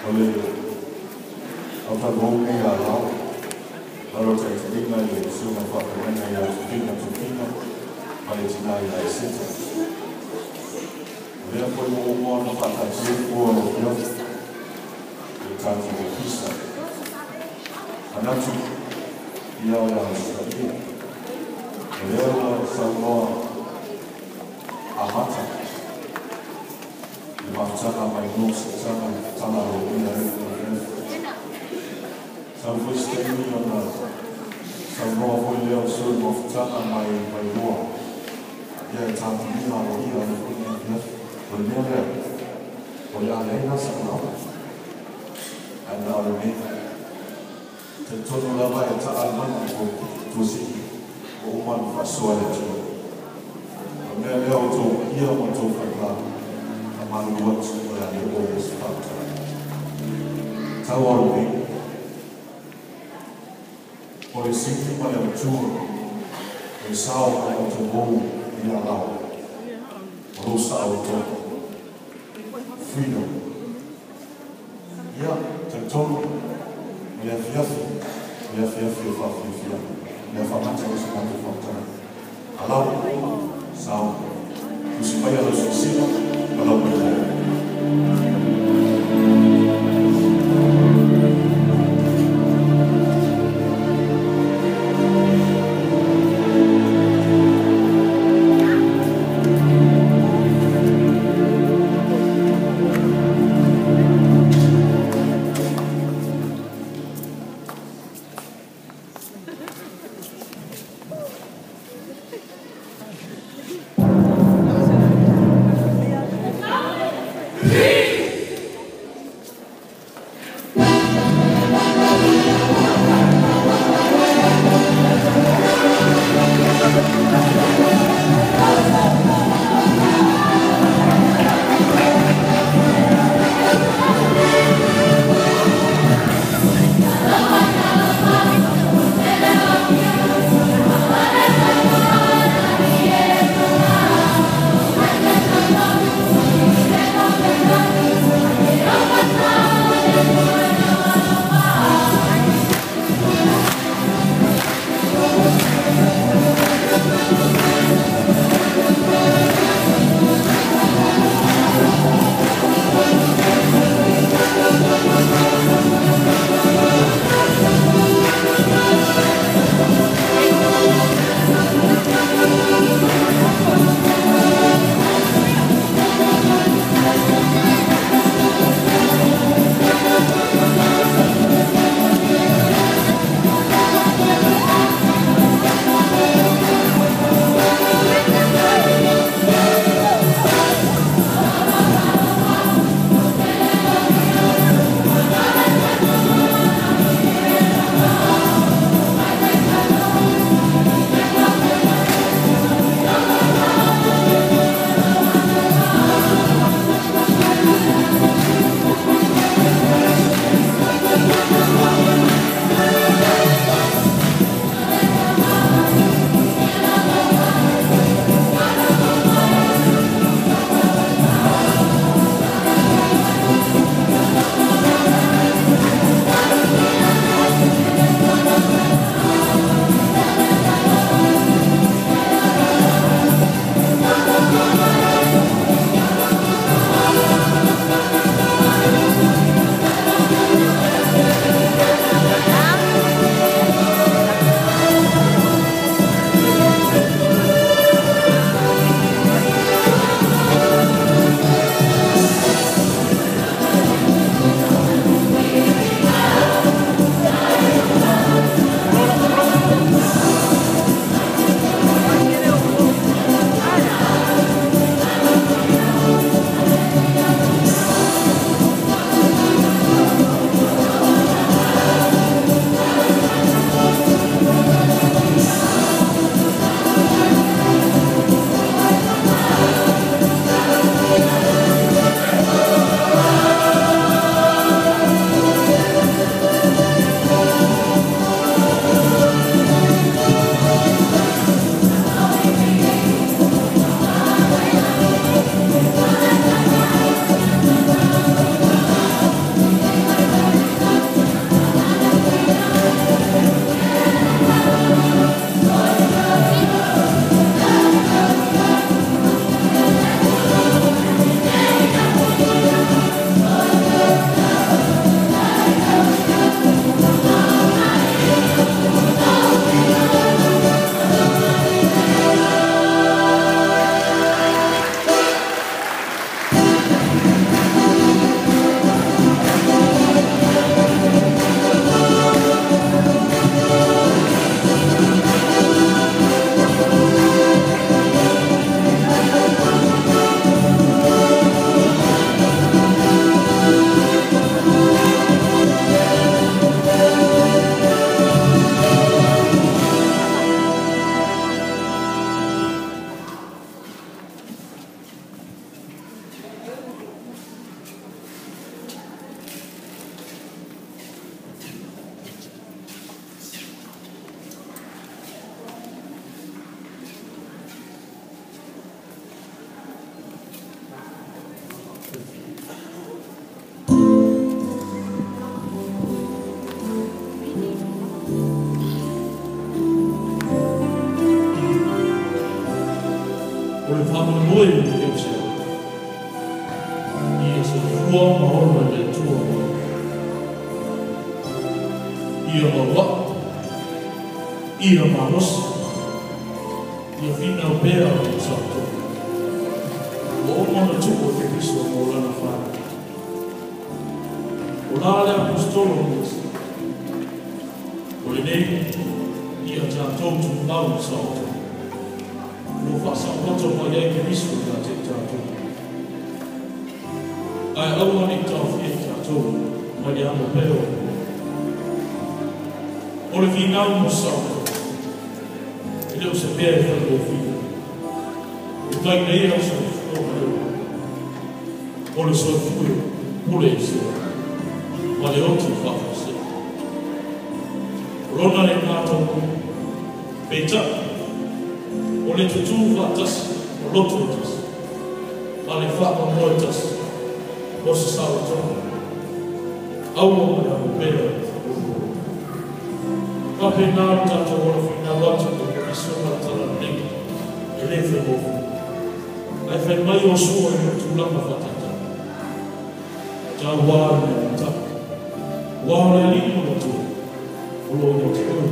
oleh apa bom ni alam lalu saya sedih lagi semua faktor yang sudah pada Cina yang lain. Dia pun umur faktor semua yang dikasih kisah. Anak tu dia orang sedih. Dia semua amatan. Macam apa yang sama ini sampai sekarang mana semua boleh usul macam apa yang luar dia cantik ni orang ini orang punya berbeza boleh ada yang sama ada orang ini tentu lama yang tak alman itu sih umat fasual itu mereka untuk ia untuk kerja maluat semula di bawah sepatu. Tawar ini, polisi itu pada mencuri, risau pada mencuri di alam, merusak untuk freedom. Ya, tentu melihat macam semua faktor. Alam, sau, supaya harus siap. Kalau berjaya. Foi eu sei. E esse rua maior de tua. E a wa. E a manos. E a fina bea de santo. O mana tuo que Cristo mora na fara. O nada apostolo. O nei ia já todo mal salto. No faça quanto mais é que isso já te tratou. Ai algo nem tão fiel tratou, mas é um pelo. O final no salto. Ele se perde do filho. E vai nem ao seu filho. O seu filho, por isso, mas é outro fato. Rona le mātou peta o le tutu whatas o lotu tas ma le whapa moetas o se sawa tonu aua mai amu pera ka pe nāru tātou ora whina watu o songa tala negi e le whemofu ai whai mai o sua e tūlama whatata tā wāre me tapu wāre lino o tū Olo no te oi,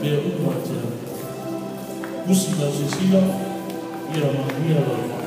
mea uma te hau. Musi na Cecilia, ia mahia la whakatu.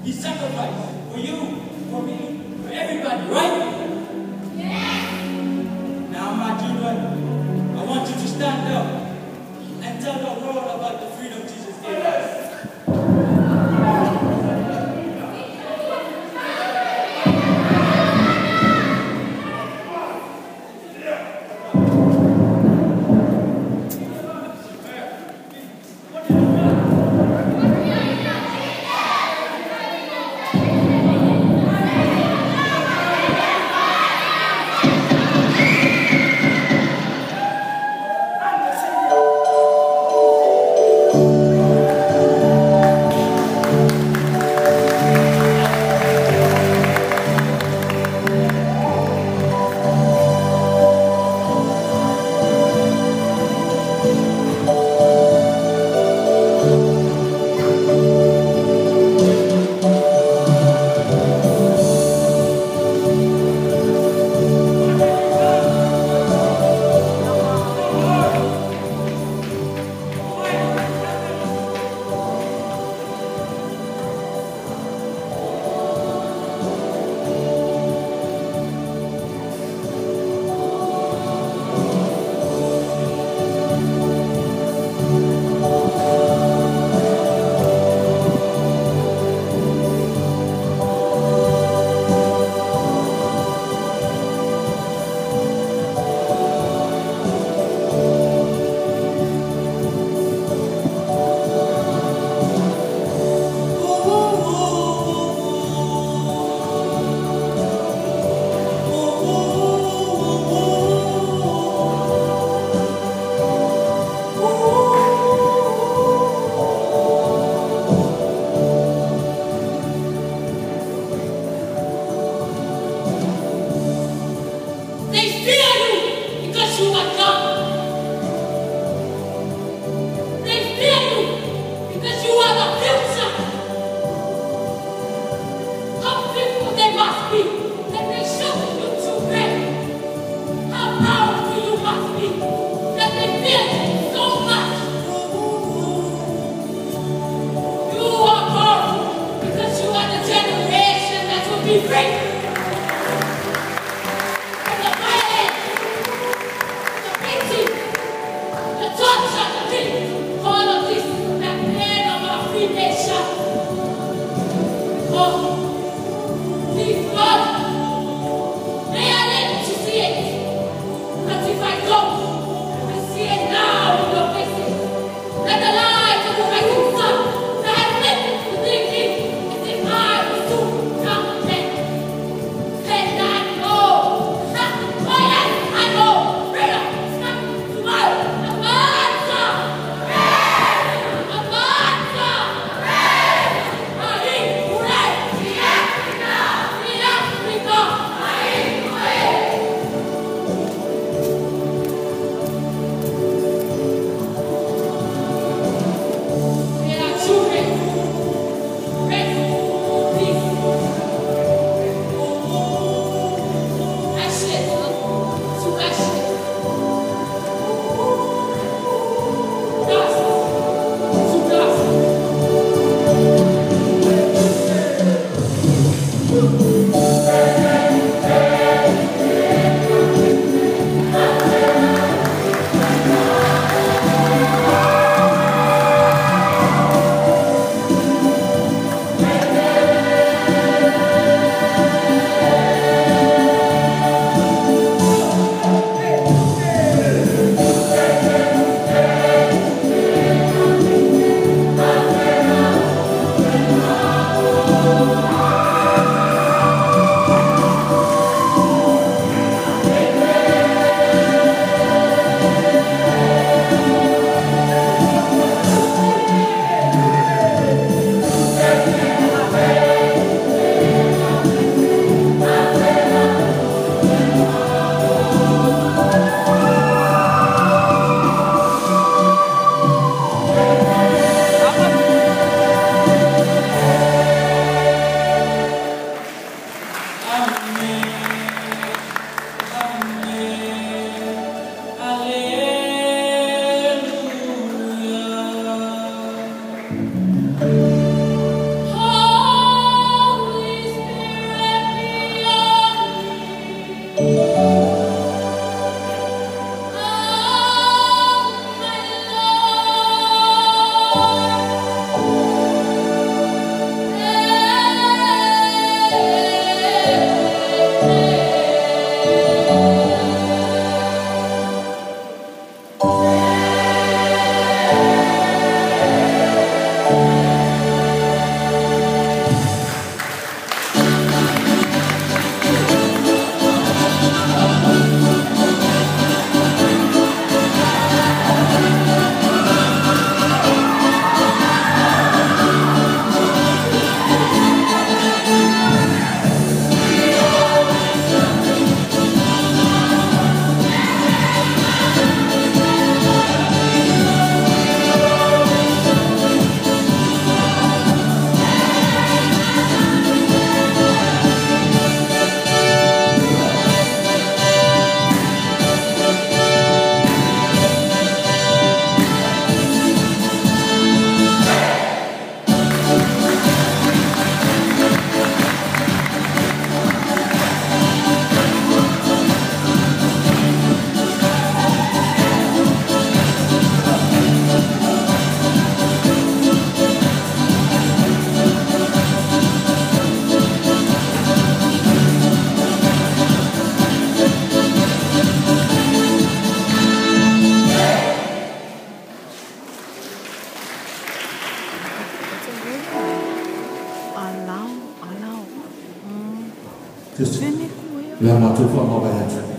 He sacrificed for you, for me, for everybody, right? Yes. Now, my children, I want you to stand up and tell the world about the freedom Jesus gave us. Yeah. Just, we are not too far away.